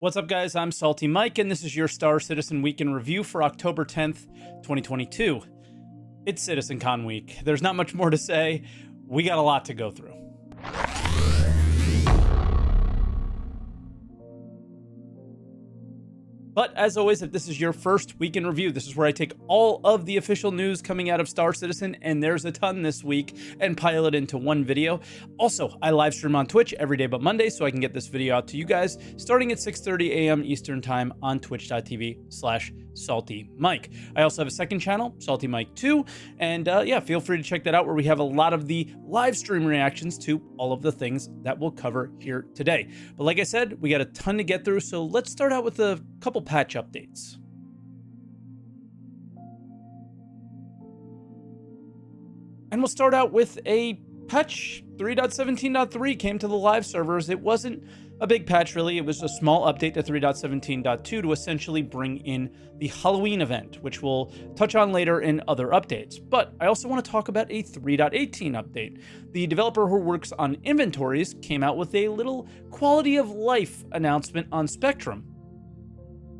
What's up, guys? I'm SaltEMike, and this is your Star Citizen Week in Review for October 10th, 2022. It's CitizenCon week. There's not much more to say. We got a lot to go through. But as always, if this is your first week in review, this is where I take all of the official news coming out of Star Citizen, and there's a ton this week, and pile it into one video. Also, I live stream on Twitch every day but Monday, so I can get this video out to you guys starting at 6:30 a.m. Eastern Time on twitch.tv/SaltEMike. I also have a second channel, SaltEMike 2, and yeah, feel free to check that out, where we have a lot of the live stream reactions to all of the things that we'll cover here today. But like I said, we got a ton to get through, so let's start out with a couple patch updates. And we'll start out with a patch 3.17.3 came to the live servers. It wasn't a big patch, really. It was a small update to 3.17.2 to essentially bring in the Halloween event, which we'll touch on later in other updates. But I also want to talk about a 3.18 update. The developer who works on inventories came out with a little quality of life announcement on Spectrum.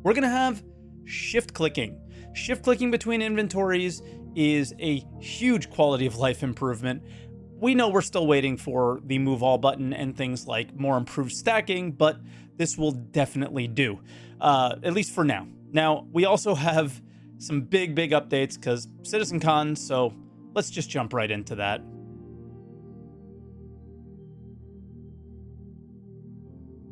We're going to have shift clicking. Shift clicking between inventories is a huge quality of life improvement. We know we're still waiting for the move all button and things like more improved stacking, but this will definitely do, at least for now. Now, we also have some big updates because CitizenCon, so let's just jump right into that.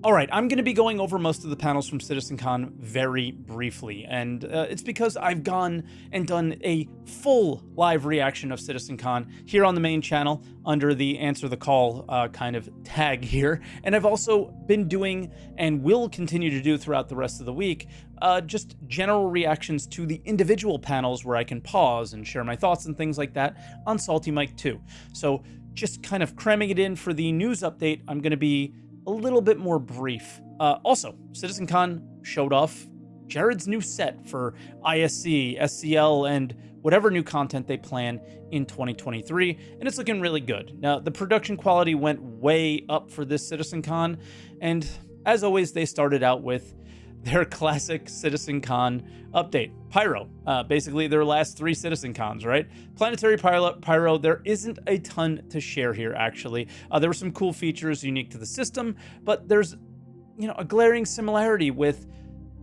All right, I'm going to be going over most of the panels from CitizenCon very briefly, and it's because I've gone and done a full live reaction of CitizenCon here on the main channel under the Answer the Call kind of tag here, and I've also been doing and will continue to do throughout the rest of the week just general reactions to the individual panels where I can pause and share my thoughts and things like that on SaltEMike 2. So just kind of cramming it in for the news update, I'm going to be a little bit more brief. Also, CitizenCon showed off Jared's new set for ISC, SCL, and whatever new content they plan in 2023, and it's looking really good. Now, the production quality went way up for this CitizenCon, and as always, they started out with their classic CitizenCon update, Pyro. Basically their last three CitizenCons, right? Planetary, Pyro, there isn't a ton to share here, actually. There were some cool features unique to the system, but there's, a glaring similarity with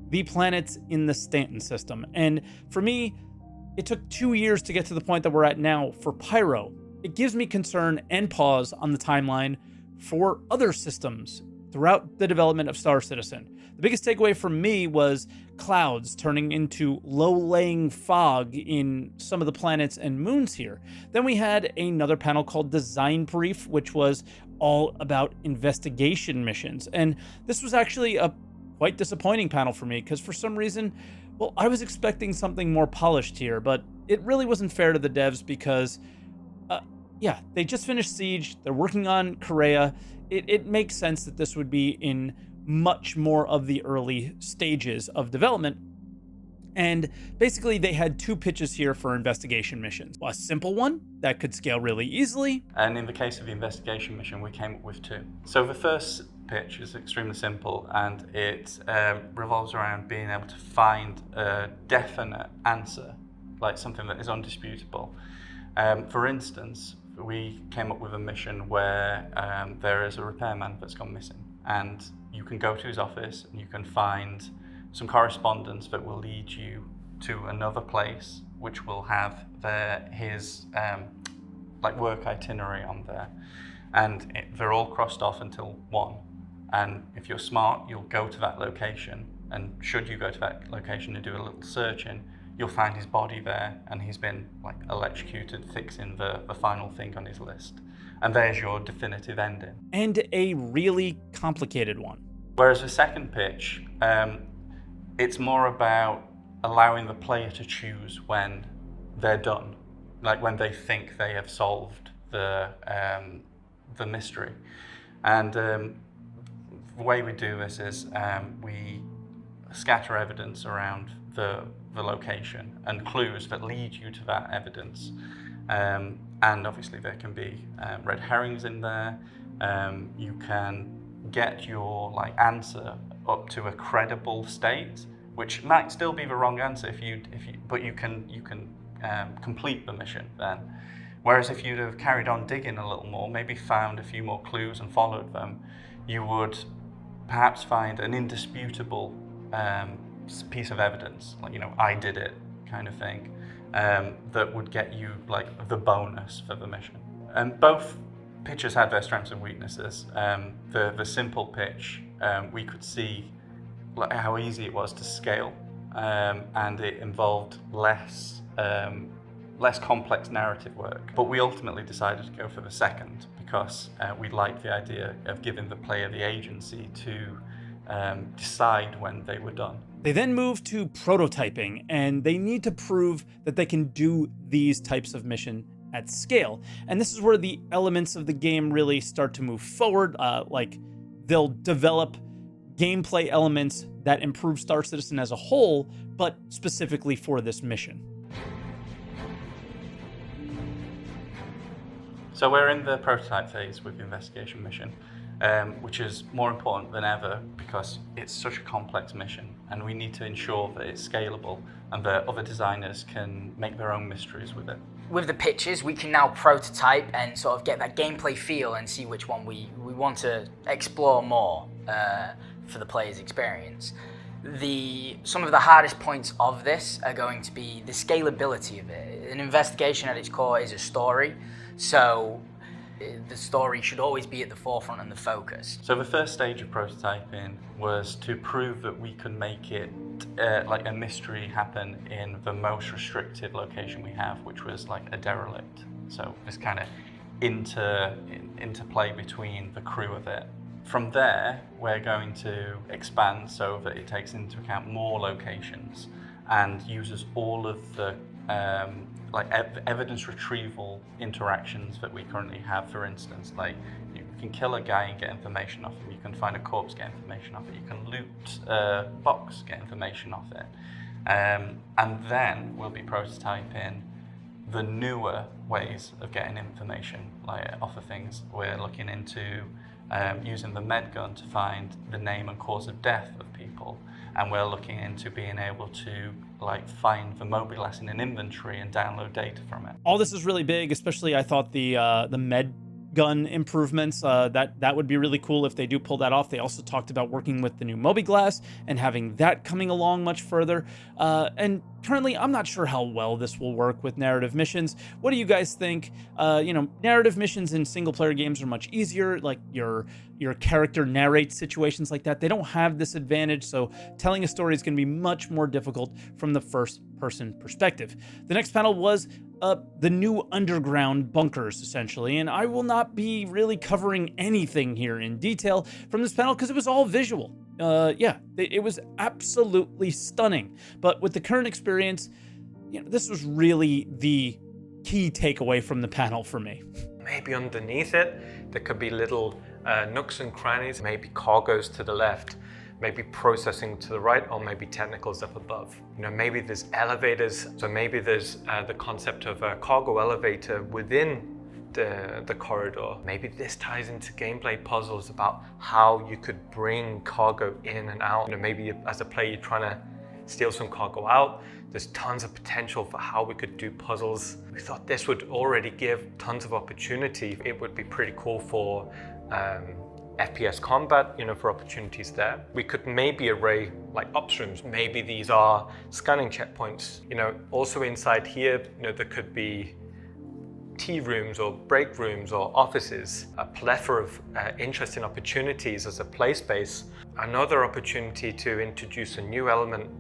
the planets in the Stanton system. And for me, it took 2 years to get to the point that we're at now for Pyro. It gives me concern and pause on the timeline for other systems throughout the development of Star Citizen. The biggest takeaway for me was clouds turning into low-laying fog in some of the planets and moons here. Then we had another panel called Design Brief, which was all about investigation missions. And this was actually a quite disappointing panel for me because for some reason, well, I was expecting something more polished here, but it really wasn't fair to the devs because, yeah, they just finished Siege. They're working on Korea. It makes sense that this would be in much more of the early stages of development. And basically they had two pitches here for investigation missions. A simple one that could scale really easily. And in the case of the investigation mission, we came up with two. So the first pitch is extremely simple, and it revolves around being able to find a definite answer, like something that is undisputable. For instance, we came up with a mission where there is a repairman that's gone missing, and you can go to his office and you can find some correspondence that will lead you to another place, which will have his like work itinerary on there, and they're all crossed off until one. And if you're smart, you'll go to that location, and should you go to that location and do a little searching, you'll find his body there, and he's been like electrocuted, fixing the final thing on his list. And there's your definitive ending. And a really complicated one. Whereas the second pitch, it's more about allowing the player to choose when they're done, like when they think they have solved the mystery. And the way we do this is we scatter evidence around the location and clues that lead you to that evidence. And obviously there can be red herrings in there. You can get your answer up to a credible state, which might still be the wrong answer but you can complete the mission then. Whereas if you'd have carried on digging a little more, maybe found a few more clues and followed them, you would perhaps find an indisputable piece of evidence, like, I did it kind of thing, that would get you like the bonus for the mission. And both pitches had their strengths and weaknesses. The simple pitch, we could see how easy it was to scale, and it involved less complex narrative work. But we ultimately decided to go for the second because we liked the idea of giving the player the agency to decide when they were done. They then move to prototyping, and they need to prove that they can do these types of mission at scale. And this is where the elements of the game really start to move forward. Like, they'll develop gameplay elements that improve Star Citizen as a whole, but specifically for this mission. So we're in the prototype phase with the investigation mission, which is more important than ever because it's such a complex mission, and we need to ensure that it's scalable and that other designers can make their own mysteries with it. With the pitches, we can now prototype and sort of get that gameplay feel and see which one we want to explore more for the player's experience. Some of the hardest points of this are going to be the scalability of it. An investigation at its core is a story, so the story should always be at the forefront and the focus. So the first stage of prototyping was to prove that we could make it like a mystery happen in the most restricted location we have, which was like a derelict. So this kind of interplay between the crew of it. From there, we're going to expand so that it takes into account more locations and uses all of the evidence retrieval interactions that we currently have. For instance, like, you can kill a guy and get information off him, you can find a corpse, get information off it, you can loot a box, get information off it. And then we'll be prototyping the newer ways of getting information off of things. We're looking into using the med gun to find the name and cause of death of people, and we're looking into being able to find the mobiles in an inventory and download data from it. All this is really big, especially I thought the med gun improvements, that would be really cool if they do pull that off. They also talked about working with the new Mobi-Glass and having that coming along much further. And currently, I'm not sure how well this will work with narrative missions. What do you guys think? Narrative missions in single-player games are much easier. Like, your character narrates situations like that. They don't have this advantage, so telling a story is going to be much more difficult from the first-person perspective. The next panel was the new underground bunkers, essentially, and I will not be really covering anything here in detail from this panel because it was all visual. It was absolutely stunning. But with the current experience, this was really the key takeaway from the panel for me. Maybe underneath it, there could be little nooks and crannies, maybe cargoes to the left, maybe processing to the right, or maybe technicals up above. Maybe there's elevators, so maybe there's the concept of a cargo elevator within the corridor. Maybe this ties into gameplay puzzles about how you could bring cargo in and out. Maybe as a player you're trying to steal some cargo out. There's tons of potential for how we could do puzzles. We thought this would already give tons of opportunity. It would be pretty cool for FPS combat, for opportunities there. We could maybe array upstreams. Maybe these are scanning checkpoints. Also inside here, there could be tea rooms or break rooms or offices, a plethora of interesting opportunities as a play space. Another opportunity to introduce a new element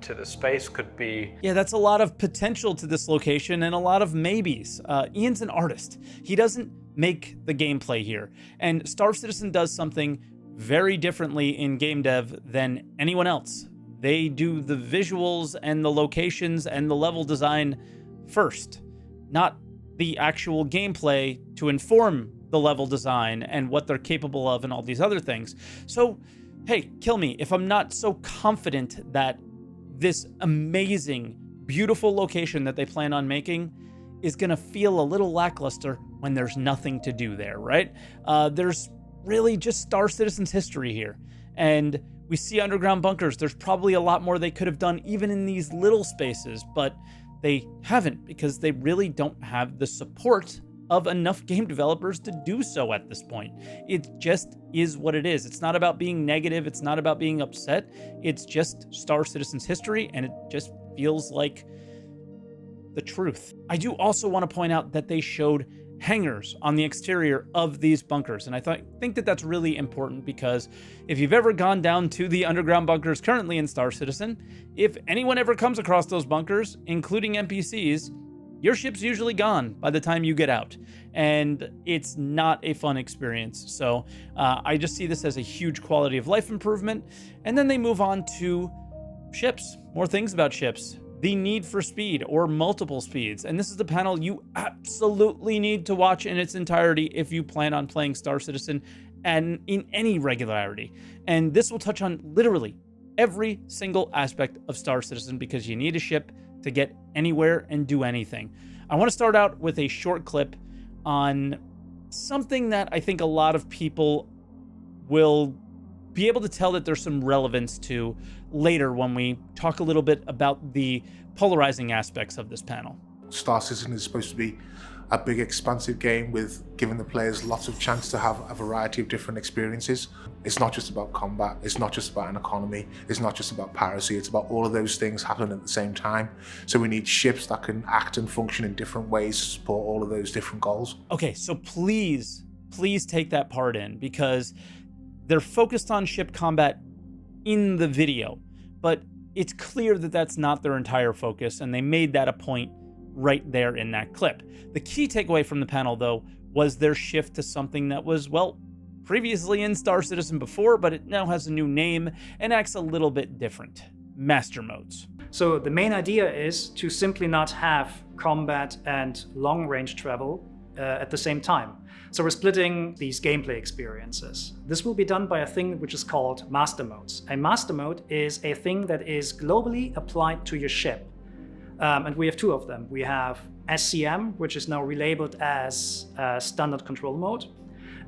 to the space could be... Yeah, that's a lot of potential to this location and a lot of maybes. Ian's an artist. He doesn't make the gameplay here. And Star Citizen does something very differently in game dev than anyone else. They do the visuals and the locations and the level design first, not the actual gameplay to inform the level design and what they're capable of and all these other things. So, hey, kill me if I'm not so confident that this amazing, beautiful location that they plan on making is going to feel a little lackluster when there's nothing to do there, right? There's really just Star Citizen's history here. And We see underground bunkers. There's probably a lot more they could have done even in these little spaces, but they haven't because they really don't have the support of enough game developers to do so at this point. It just is what it is. It's not about being negative. It's not about being upset. It's just Star Citizen's history, and it just feels like the truth. I do also want to point out that they showed hangars on the exterior of these bunkers, and I think that that's really important because if you've ever gone down to the underground bunkers currently in Star Citizen, if anyone ever comes across those bunkers, including NPCs, your ship's usually gone by the time you get out, and it's not a fun experience. So I just see this as a huge quality of life improvement. And then they move on to ships, more things about ships. The need for speed or multiple speeds. And this is the panel you absolutely need to watch in its entirety if you plan on playing Star Citizen and in any regularity. And this will touch on literally every single aspect of Star Citizen because you need a ship to get anywhere and do anything. I want to start out with a short clip on something that I think a lot of people will be able to tell that there's some relevance to later when we talk a little bit about the polarizing aspects of this panel. Star Citizen is supposed to be a big expansive game with giving the players lots of chance to have a variety of different experiences. It's not just about combat, it's not just about an economy, it's not just about piracy, it's about all of those things happening at the same time. So we need ships that can act and function in different ways to support all of those different goals. Okay, so please take that part in because they're focused on ship combat in the video, but it's clear that that's not their entire focus, and they made that a point right there in that clip. The key takeaway from the panel, though, was their shift to something that was, well, previously in Star Citizen before, but it now has a new name and acts a little bit different. Master modes. So the main idea is to simply not have combat and long-range travel at the same time. So we're splitting these gameplay experiences. This will be done by a thing which is called master modes. A master mode is a thing that is globally applied to your ship. And we have two of them. We have SCM, which is now relabeled as standard control mode,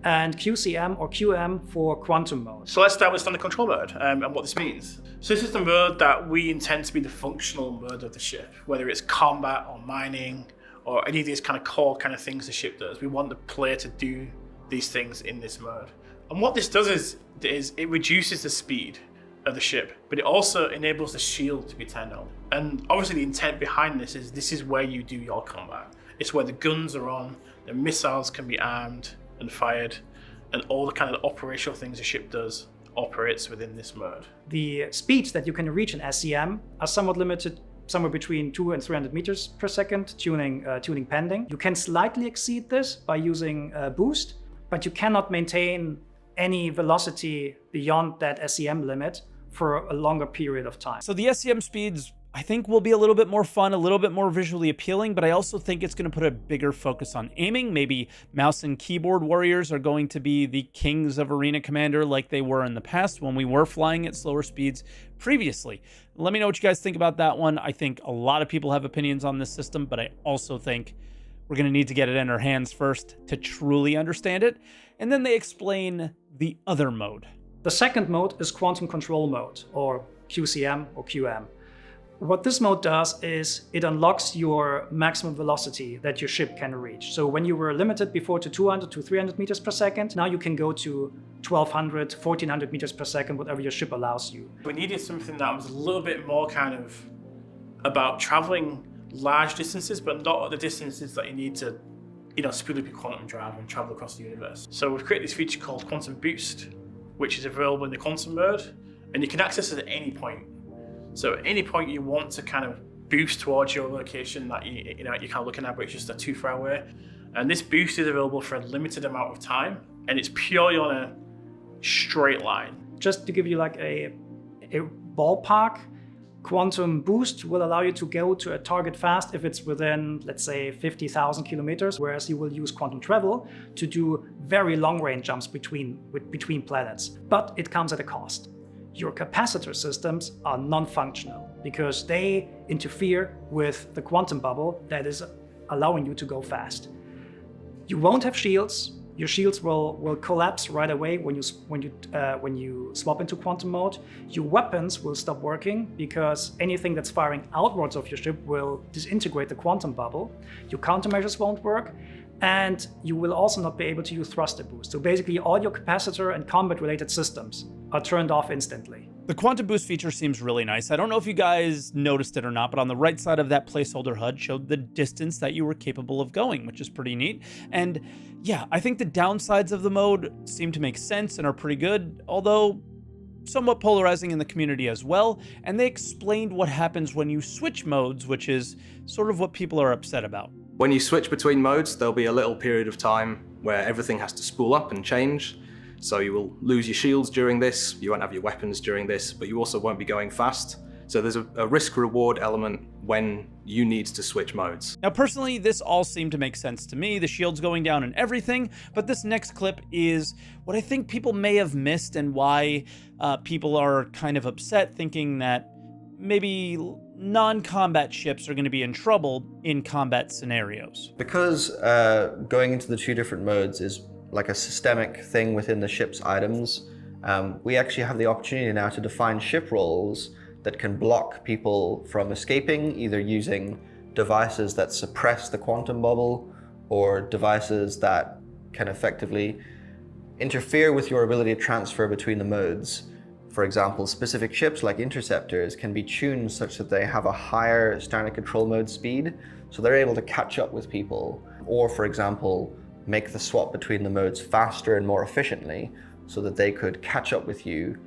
and QCM or QM for quantum mode. So let's start with standard control mode and what this means. So this is the mode that we intend to be the functional mode of the ship, whether it's combat or mining or any of these kind of core kind of things the ship does. We want the player to do these things in this mode. And what this does is it reduces the speed of the ship, but it also enables the shield to be turned on. And obviously the intent behind this is where you do your combat. It's where the guns are on, the missiles can be armed and fired, and all the kind of operational things the ship does operates within this mode. The speeds that you can reach in SCM are somewhat limited, somewhere between 200 and 300 meters per second, tuning pending. You can slightly exceed this by using boost, but you cannot maintain any velocity beyond that SCM limit for a longer period of time. So the SCM speeds, I think, will be a little bit more fun, a little bit more visually appealing, but I also think it's going to put a bigger focus on aiming. Maybe mouse and keyboard warriors are going to be the kings of Arena Commander like they were in the past when we were flying at slower speeds previously. Let me know what you guys think about that one. I think a lot of people have opinions on this system, but I also think we're going to need to get it in our hands first to truly understand it. And then they explain the other mode. The second mode is quantum control mode, or QCM or QM. What this mode does is it unlocks your maximum velocity that your ship can reach. So when you were limited before to 200 to 300 meters per second, now you can go to 1200, 1400 meters per second, whatever your ship allows you. We needed something that was a little bit more kind of about traveling large distances, but not at the distances that you need to, speed up your quantum drive and travel across the universe. So we've created this feature called Quantum Boost, which is available in the quantum mode, and you can access it at any point. So at any point you want to kind of boost towards your location that you're kind of looking at, but it's just too far away. And this boost is available for a limited amount of time, and it's purely on a straight line. Just to give you like a ballpark, quantum boost will allow you to go to a target fast if it's within, let's say, 50,000 kilometers, whereas you will use quantum travel to do very long range jumps between planets. But it comes at a cost. Your capacitor systems are non-functional because they interfere with the quantum bubble that is allowing you to go fast. You won't have shields, Your shields will collapse right away when you swap into quantum mode. Your weapons will stop working because anything that's firing outwards of your ship will disintegrate the quantum bubble. Your countermeasures won't work, and you will also not be able to use thruster boost. So basically all your capacitor and combat related systems are turned off instantly. The quantum boost feature seems really nice. I don't know if you guys noticed it or not, but on the right side of that placeholder HUD showed the distance that you were capable of going, which is pretty neat. And yeah, I think the downsides of the mode seem to make sense and are pretty good, although somewhat polarizing in the community as well. And they explained what happens when you switch modes, which is sort of what people are upset about. When you switch between modes, there'll be a little period of time where everything has to spool up and change. So you will lose your shields during this, you won't have your weapons during this, but you also won't be going fast. So there's a risk-reward element when you need to switch modes. Now personally, this all seemed to make sense to me, the shields going down and everything, but this next clip is what I think people may have missed and why people are kind of upset, thinking that maybe non-combat ships are going to be in trouble in combat scenarios. Because going into the two different modes is like a systemic thing within the ship's items, we actually have the opportunity now to define ship roles that can block people from escaping, either using devices that suppress the quantum bubble or devices that can effectively interfere with your ability to transfer between the modes. For example, specific ships like interceptors can be tuned such that they have a higher standard control mode speed, so they're able to catch up with people. Or for example, make the swap between the modes faster and more efficiently so that they could catch up with you,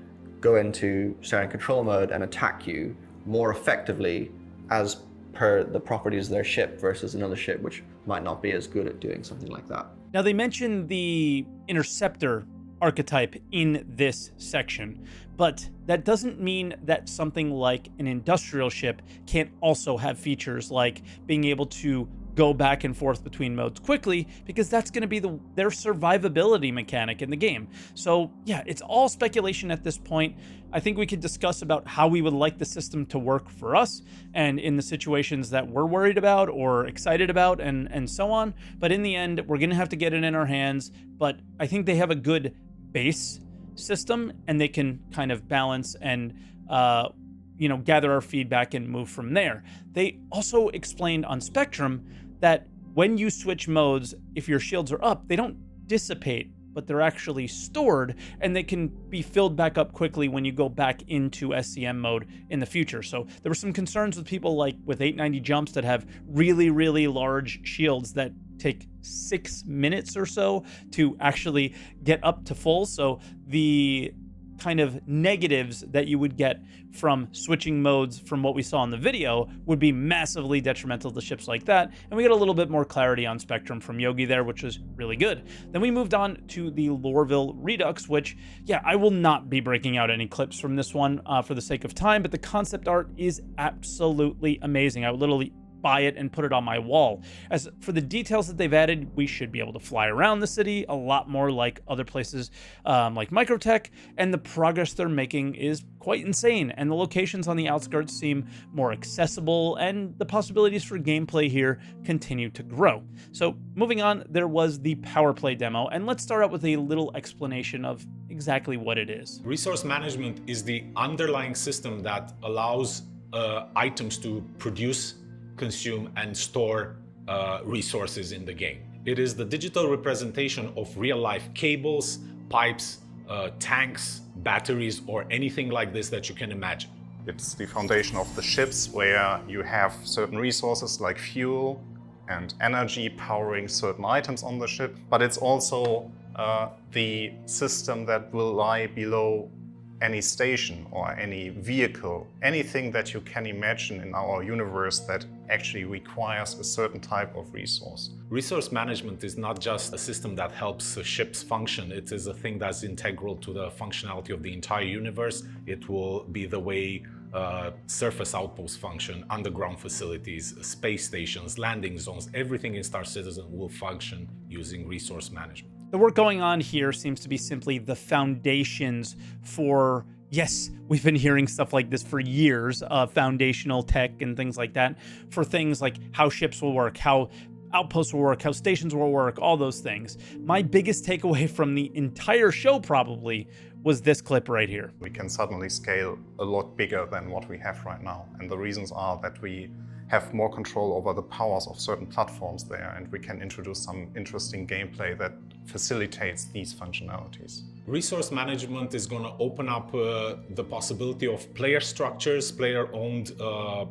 go into standard control mode and attack you more effectively as per the properties of their ship versus another ship which might not be as good at doing something like that. Now they mentioned the interceptor archetype in this section, but that doesn't mean that something like an industrial ship can't also have features like being able to go back and forth between modes quickly, because that's going to be their survivability mechanic in the game. So yeah, it's all speculation at this point. I think we could discuss about how we would like the system to work for us and in the situations that we're worried about or excited about and so on. But in the end, we're going to have to get it in our hands. But I think they have a good base system and they can kind of balance and gather our feedback and move from there. They also explained on Spectrum that when you switch modes, if your shields are up, they don't dissipate, but they're actually stored and they can be filled back up quickly when you go back into SCM mode in the future. So there were some concerns with people like with 890 jumps that have really, really large shields that take 6 minutes or so to actually get up to full. So the kind of negatives that you would get from switching modes from what we saw in the video would be massively detrimental to ships like that. And we got a little bit more clarity on Spectrum from Yogi there, which was really good. Then we moved on to the Lorville Redux, which, yeah, I will not be breaking out any clips from this one for the sake of time, but the concept art is absolutely amazing. I would literally buy it and put it on my wall. As for the details that they've added, we should be able to fly around the city a lot more like other places like Microtech, and the progress they're making is quite insane, and the locations on the outskirts seem more accessible, and the possibilities for gameplay here continue to grow. So moving on, there was the Powerplay demo, and let's start out with a little explanation of exactly what it is. Resource management is the underlying system that allows items to produce, consume and store resources in the game. It is the digital representation of real-life cables, pipes, tanks, batteries, or anything like this that you can imagine. It's the foundation of the ships, where you have certain resources like fuel and energy powering certain items on the ship, but it's also the system that will lie below any station or any vehicle, anything that you can imagine in our universe that actually requires a certain type of resource. Resource management is not just a system that helps ships function, it is a thing that's integral to the functionality of the entire universe. It will be the way surface outposts function, underground facilities, space stations, landing zones, everything in Star Citizen will function using resource management. The work going on here seems to be simply the foundations for, yes, we've been hearing stuff like this for years, foundational tech and things like that, for things like how ships will work, how outposts will work, how stations will work, all those things. My biggest takeaway from the entire show probably was this clip right here. We can suddenly scale a lot bigger than what we have right now. And the reasons are that we have more control over the powers of certain platforms there, and we can introduce some interesting gameplay that facilitates these functionalities. Resource management is going to open up the possibility of player structures, player-owned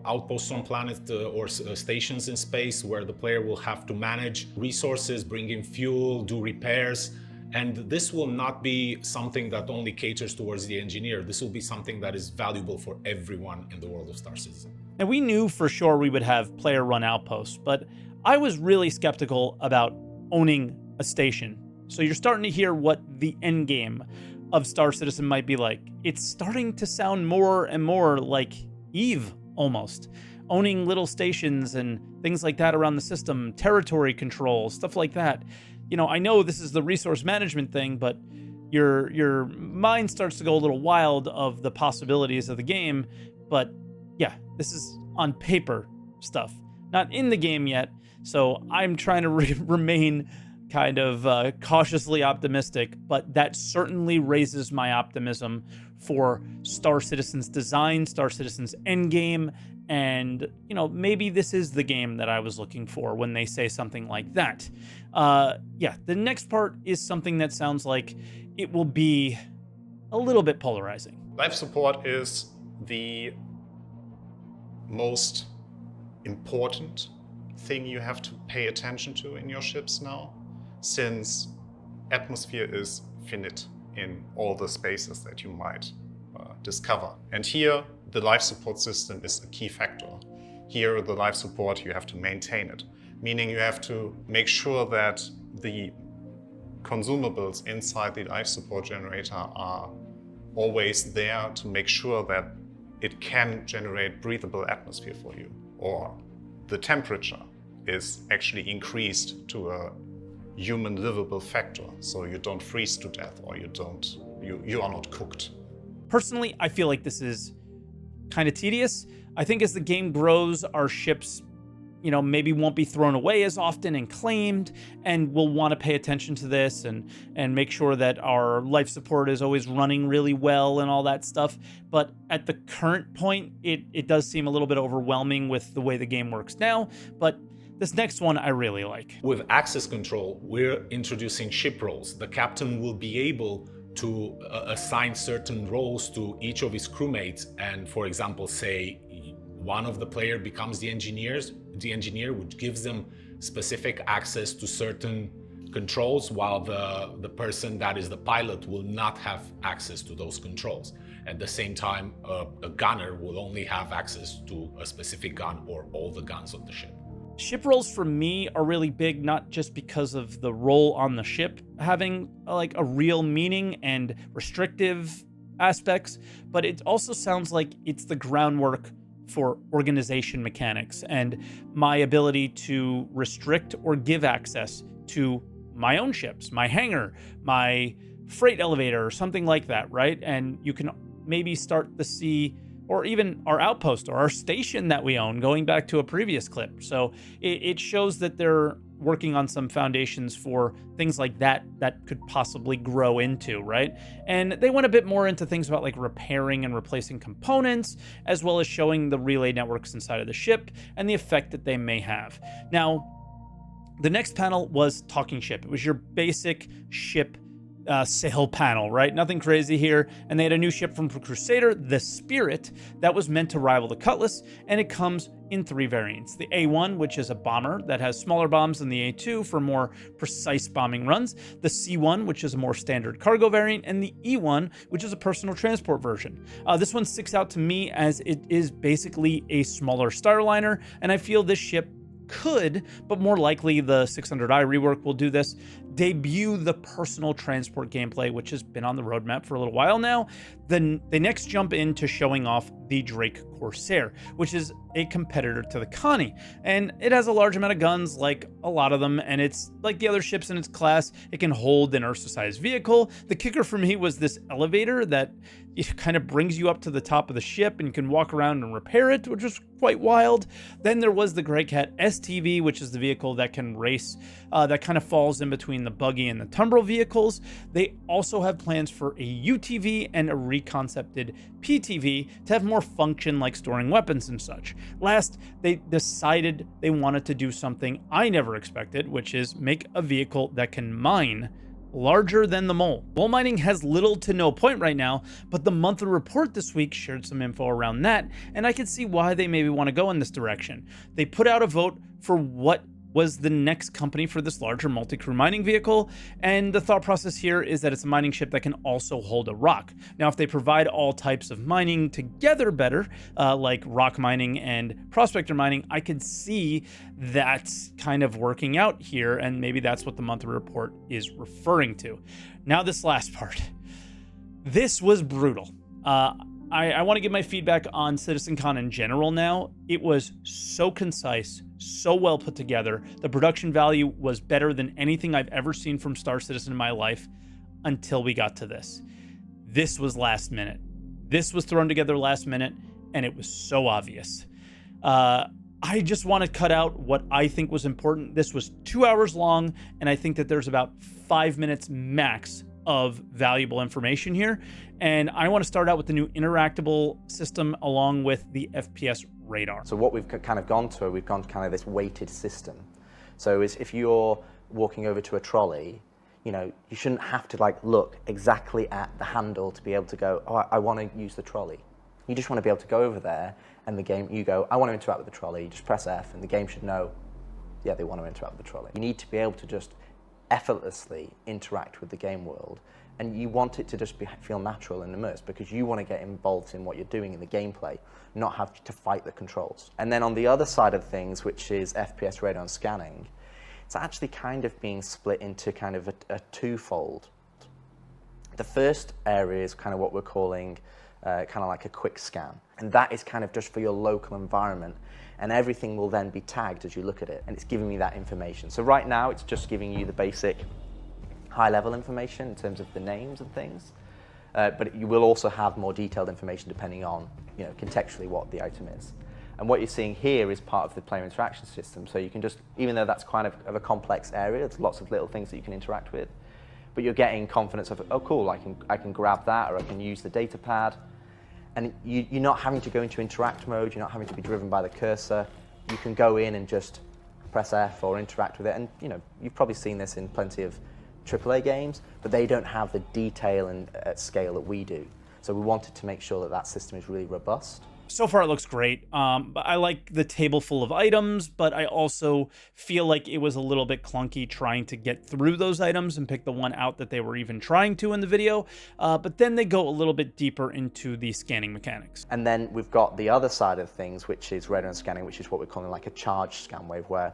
outposts on planet or stations in space, where the player will have to manage resources, bring in fuel, do repairs. And this will not be something that only caters towards the engineer. This will be something that is valuable for everyone in the world of Star Citizen. And we knew for sure we would have player-run outposts, but I was really skeptical about owning a station. So you're starting to hear what the end game of Star Citizen might be like. It's starting to sound more and more like EVE, almost. Owning little stations and things like that around the system, territory control, stuff like that. You know, I know this is the resource management thing, but your mind starts to go a little wild of the possibilities of the game. But yeah, this is on paper stuff, not in the game yet. So I'm trying to remain kind of cautiously optimistic, but that certainly raises my optimism for Star Citizen's design, Star Citizen's endgame, and, you know, maybe this is the game that I was looking for when they say something like that. Yeah, the next part is something that sounds like it will be a little bit polarizing. Life support is the most important thing you have to pay attention to in your ships now, since atmosphere is finite in all the spaces that you might discover. And here, the life support system is a key factor. Here, the life support, you have to maintain it, meaning you have to make sure that the consumables inside the life support generator are always there to make sure that it can generate breathable atmosphere for you, or the temperature is actually increased to a human livable factor, so you don't freeze to death, or you are not cooked. Personally, I feel like this is kind of tedious. I think as the game grows, our ships, you know, maybe won't be thrown away as often and claimed, and we'll want to pay attention to this and make sure that our life support is always running really well and all that stuff. But at the current point, it does seem a little bit overwhelming with the way the game works now. But this next one I really like. With access control, we're introducing ship roles. The captain will be able to assign certain roles to each of his crewmates, and, for example, say one of the player becomes the engineer, which gives them specific access to certain controls, while the person that is the pilot will not have access to those controls. At the same time, a gunner will only have access to a specific gun or all the guns on the ship. Ship roles for me are really big, not just because of the role on the ship having like a real meaning and restrictive aspects, but it also sounds like it's the groundwork for organization mechanics and my ability to restrict or give access to my own ships, my hangar, my freight elevator, or something like that, right? And you can maybe start to see, or even our outpost or our station that we own, going back to a previous clip. So it shows that they're working on some foundations for things like that could possibly grow into, right? And they went a bit more into things about like repairing and replacing components, as well as showing the relay networks inside of the ship and the effect that they may have. Now, the next panel was Talking Ship. It was your basic ship sail panel, right? Nothing crazy here. And they had a new ship from Crusader, the Spirit, that was meant to rival the Cutlass, and it comes in 3 variants. The A1, which is a bomber that has smaller bombs than the A2 for more precise bombing runs, the C1, which is a more standard cargo variant, and the E1, which is a personal transport version. This one sticks out to me as it is basically a smaller Starliner, and I feel this ship could, but more likely the 600i rework will do this, debut the personal transport gameplay, which has been on the roadmap for a little while now, then they next jump into showing off the Drake Corsair, which is a competitor to the Connie. And it has a large amount of guns, like a lot of them, and it's like the other ships in its class. It can hold an Ursa-sized vehicle. The kicker for me was this elevator that it kind of brings you up to the top of the ship and you can walk around and repair it, which was quite wild. Then there was the Grey Cat STV, which is the vehicle that can race, that kind of falls in between the buggy and the tumbrel vehicles. They also have plans for a UTV and a reconcepted PTV to have more function, like storing weapons and such. Last, they decided they wanted to do something I never expected, which is make a vehicle that can mine larger than the mole. Mole mining has little to no point right now, but the monthly report this week shared some info around that, and I could see why they maybe want to go in this direction. They put out a vote for what was the next company for this larger multi-crew mining vehicle, and the thought process here is that it's a mining ship that can also hold a rock. Now, if they provide all types of mining together better, like rock mining and prospector mining, I could see that kind of working out here, and maybe that's what the monthly report is referring to. Now, this last part. This was brutal. I want to give my feedback on CitizenCon in general now. It was so concise, so well put together. The production value was better than anything I've ever seen from Star Citizen in my life until we got to this. This was last minute. This was thrown together last minute, and it was so obvious. I just want to cut out what I think was important. This was 2 hours long, and I think that there's about 5 minutes max of valuable information here. And I want to start out with the new interactable system along with the FPS radar. So what we've kind of gone to, we've gone to kind of this weighted system. So if you're walking over to a trolley, you know, you shouldn't have to like look exactly at the handle to be able to go, oh, I want to use the trolley. You just want to be able to go over there and the game, you go, I want to interact with the trolley, you just press F and the game should know, yeah, they want to interact with the trolley. You need to be able to just effortlessly interact with the game world, and you want it to just feel natural and immersed because you want to get involved in what you're doing in the gameplay, not have to fight the controls. And then on the other side of things, which is FPS radar and scanning, it's actually kind of being split into kind of a twofold. The first area is kind of what we're calling kind of like a quick scan, and that is kind of just for your local environment, and everything will then be tagged as you look at it, and it's giving me that information. So right now it's just giving you the basic high-level information in terms of the names and things, but you will also have more detailed information depending on, you know, contextually what the item is. And what you're seeing here is part of the player interaction system, so you can just, even though that's kind of a complex area, there's lots of little things that you can interact with, but you're getting confidence of, oh cool, I can grab that, or I can use the data pad. And you're not having to go into interact mode, you're not having to be driven by the cursor. You can go in and just press F or interact with it. And you know, you've probably seen this in plenty of AAA games, but they don't have the detail and at scale that we do. So we wanted to make sure that that system is really robust. So far, it looks great. I like the table full of items, but I also feel like it was a little bit clunky trying to get through those items and pick the one out that they were even trying to in the video. But then they go a little bit deeper into the scanning mechanics. And then we've got the other side of things, which is radar and scanning, which is what we're calling like a charged scan wave, where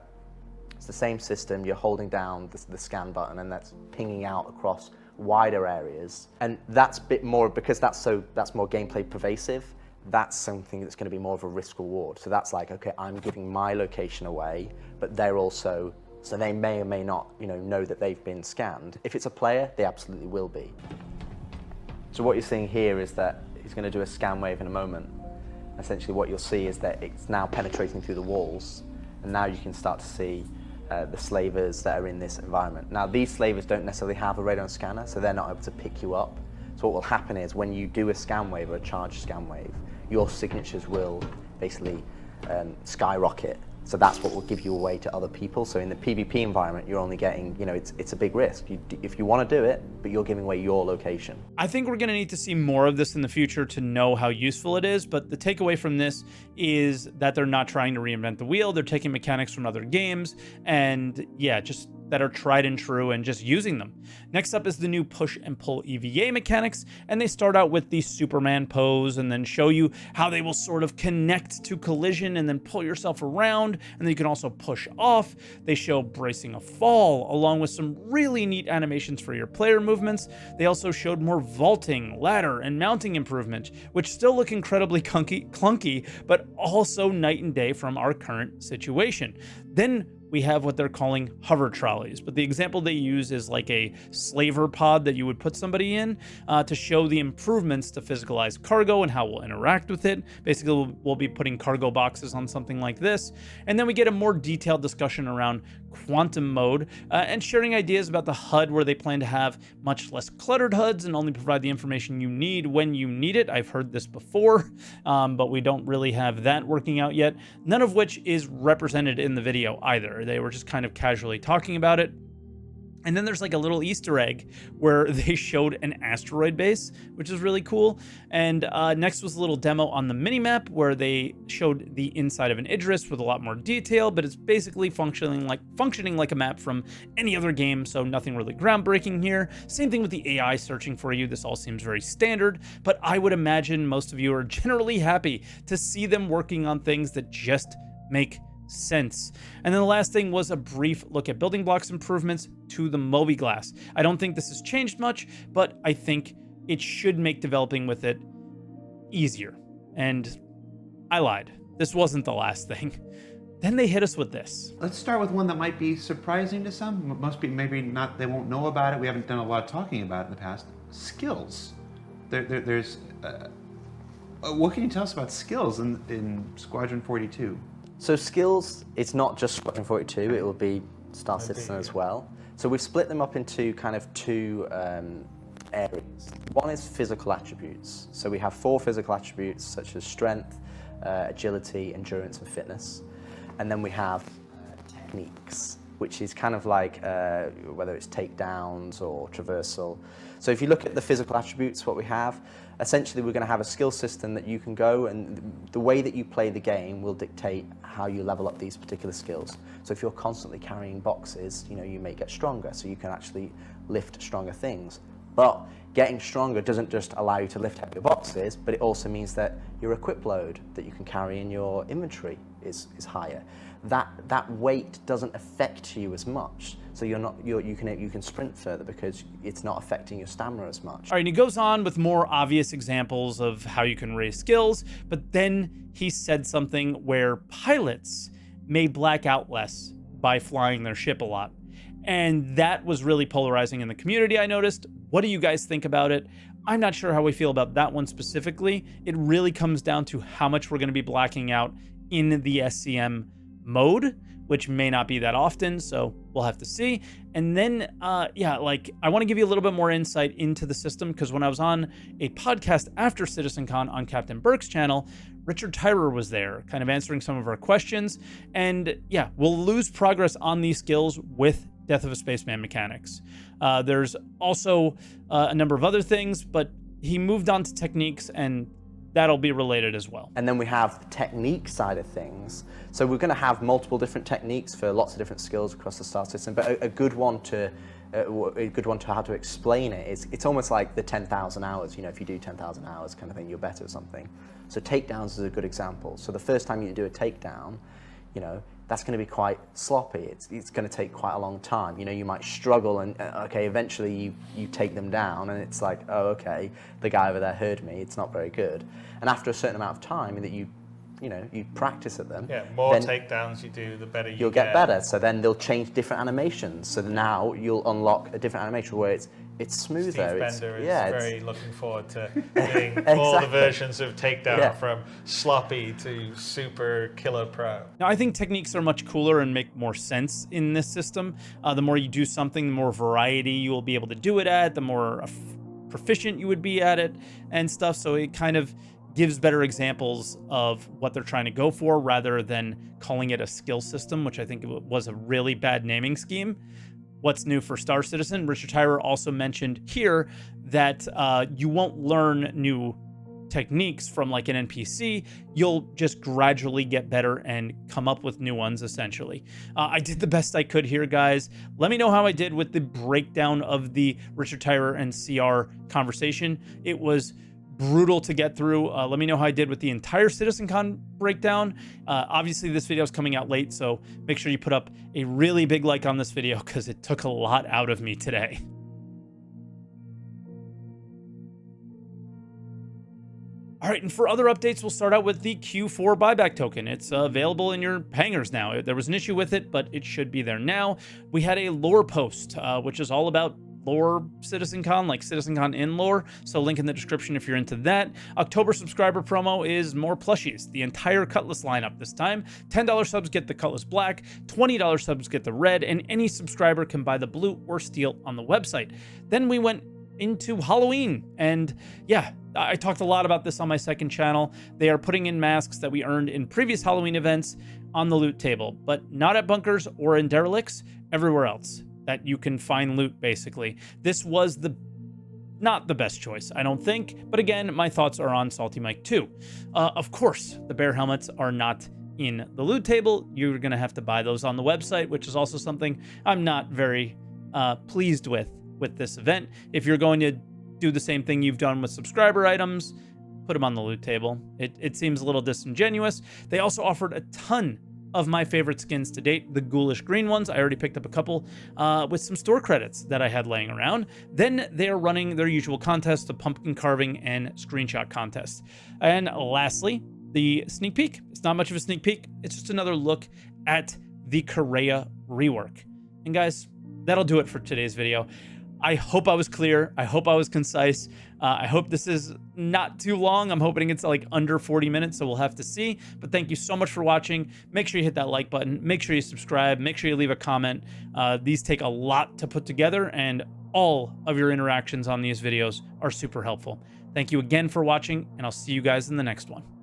it's the same system, you're holding down the scan button and that's pinging out across wider areas. And that's a bit more, because that's more gameplay pervasive, that's something that's going to be more of a risk reward. So that's like, okay, I'm giving my location away, but they're also, so they may or may not, you know that they've been scanned. If it's a player, they absolutely will be. So what you're seeing here is that he's going to do a scan wave in a moment. Essentially what you'll see is that it's now penetrating through the walls, and now you can start to see the slavers that are in this environment. Now these slavers don't necessarily have a radar and scanner, so they're not able to pick you up. So what will happen is when you do a scan wave or a charged scan wave, your signatures will basically skyrocket. So that's what will give you away to other people. So in the PvP environment, you're only getting, you know, it's a big risk. If you want to do it, but you're giving away your location. I think we're going to need to see more of this in the future to know how useful it is. But the takeaway from this is that they're not trying to reinvent the wheel. They're taking mechanics from other games. And yeah, just that are tried and true and just using them. Next up is the new push and pull EVA mechanics, and they start out with the Superman pose and then show you how they will sort of connect to collision and then pull yourself around, and then you can also push off. They show bracing a fall along with some really neat animations for your player movements. They also showed more vaulting, ladder, and mounting improvement, which still look incredibly clunky, but also night and day from our current situation. Then we have what they're calling hover trolleys, but the example they use is like a slaver pod that you would put somebody in to show the improvements to physicalize cargo and how we'll interact with it. Basically, we'll be putting cargo boxes on something like this. And then we get a more detailed discussion around quantum mode and sharing ideas about the HUD, where they plan to have much less cluttered HUDs and only provide the information you need when you need it. I've heard this before, but we don't really have that working out yet, none of which is represented in the video either. They were just kind of casually talking about it. And then there's like a little Easter egg where they showed an asteroid base, which is really cool. And next was a little demo on the minimap where they showed the inside of an Idris with a lot more detail, but it's basically functioning like a map from any other game, so nothing really groundbreaking here. Same thing with the AI searching for you. This all seems very standard, but I would imagine most of you are generally happy to see them working on things that just make sense. And then the last thing was a brief look at building blocks improvements to the Mobi-Glass. I don't think this has changed much, but I think it should make developing with it easier. And I lied. This wasn't the last thing. Then they hit us with this. Let's start with one that might be surprising to some. Most people maybe not, they won't know about it. We haven't done a lot of talking about it in the past. Skills. There's what can you tell us about skills in Squadron 42? So skills, it's not just Squadron 42, it will be Star Citizen as well. So we've split them up into kind of two areas. One is physical attributes. So we have 4 physical attributes such as strength, agility, endurance, and fitness. And then we have techniques, which is kind of like whether it's takedowns or traversal. So if you look at the physical attributes, what we have, essentially we're going to have a skill system that you can go, and the way that you play the game will dictate how you level up these particular skills. So if you're constantly carrying boxes, you may get stronger, so you can actually lift stronger things. But getting stronger doesn't just allow you to lift heavier boxes, but it also means that your equip load that you can carry in your inventory is higher. That weight doesn't affect you as much, so you can sprint further because it's not affecting your stamina as much. All right, and he goes on with more obvious examples of how you can raise skills, but then he said something where pilots may black out less by flying their ship a lot. And that was really polarizing in the community, I noticed. What do you guys think about it? I'm not sure how we feel about that one specifically. It really comes down to how much we're going to be blacking out in the SCM mode, which may not be that often, so we'll have to see. And then, I want to give you a little bit more insight into the system, because when I was on a podcast after CitizenCon on Captain Burke's channel, Richard Tyrer was there, kind of answering some of our questions. And yeah, we'll lose progress on these skills with Death of a Spaceman mechanics. There's also a number of other things, but he moved on to techniques, and that'll be related as well. And then we have the technique side of things. So we're going to have multiple different techniques for lots of different skills across the Star Citizen, but a good one to how to explain it is, it's almost like the 10,000 hours. If you do 10,000 hours kind of thing, you're better at something. So takedowns is a good example. So the first time you do a takedown, that's going to be quite sloppy. It's going to take quite a long time. You might struggle, and eventually you take them down, and it's like, oh, okay, the guy over there heard me. It's not very good. And after a certain amount of time that you practice at them, more takedowns you do, the better you'll get better. So then they'll change different animations. So now you'll unlock a different animation where it's smoother. Steve Bender is very looking forward to doing all the versions of takedown from sloppy to super killer pro. Now, I think techniques are much cooler and make more sense in this system. The more you do something, the more variety you will be able to do it at, the more proficient you would be at it and stuff. So it kind of gives better examples of what they're trying to go for rather than calling it a skill system, which I think was a really bad naming scheme. What's new for Star Citizen? Richard Tyrer also mentioned here that you won't learn new techniques from like an NPC, you'll just gradually get better and come up with new ones, essentially. I did the best I could here, guys. Let me know how I did with the breakdown of the Richard Tyrer and CR conversation. It was brutal to get through. Let me know how I did with the entire CitizenCon breakdown. Obviously, this video is coming out late, so make sure you put up a really big like on this video because it took a lot out of me today. All right, and for other updates, we'll start out with the Q4 buyback token. It's available in your hangars now. There was an issue with it, but it should be there now. We had a lore post, which is all about lore CitizenCon, like CitizenCon in lore, so link in the description if you're into that. October subscriber promo is more plushies, the entire Cutlass lineup this time. $10 subs get the Cutlass Black, $20 subs get the red, and any subscriber can buy the blue or steel on the website. Then we went into Halloween, and yeah, I talked a lot about this on my second channel. They are putting in masks that we earned in previous Halloween events on the loot table, but not at bunkers or in derelicts, everywhere else that you can find loot, basically. This was not the best choice, I don't think, but again, my thoughts are on SaltEMike too. Of course, the bear helmets are not in the loot table. You're gonna have to buy those on the website, which is also something I'm not very pleased with this event. If you're going to do the same thing you've done with subscriber items, put them on the loot table. It seems a little disingenuous. They also offered a ton of my favorite skins to date, the ghoulish green ones. I already picked up a couple with some store credits that I had laying around. Then they're running their usual contests, the pumpkin carving and screenshot contest. And lastly, the sneak peek. It's not much of a sneak peek. It's just another look at the Correa rework. And guys, that'll do it for today's video. I hope I was clear. I hope I was concise. I hope this is not too long. I'm hoping it's like under 40 minutes, so we'll have to see. But thank you so much for watching. Make sure you hit that like button. Make sure you subscribe. Make sure you leave a comment. These take a lot to put together, and all of your interactions on these videos are super helpful. Thank you again for watching, and I'll see you guys in the next one.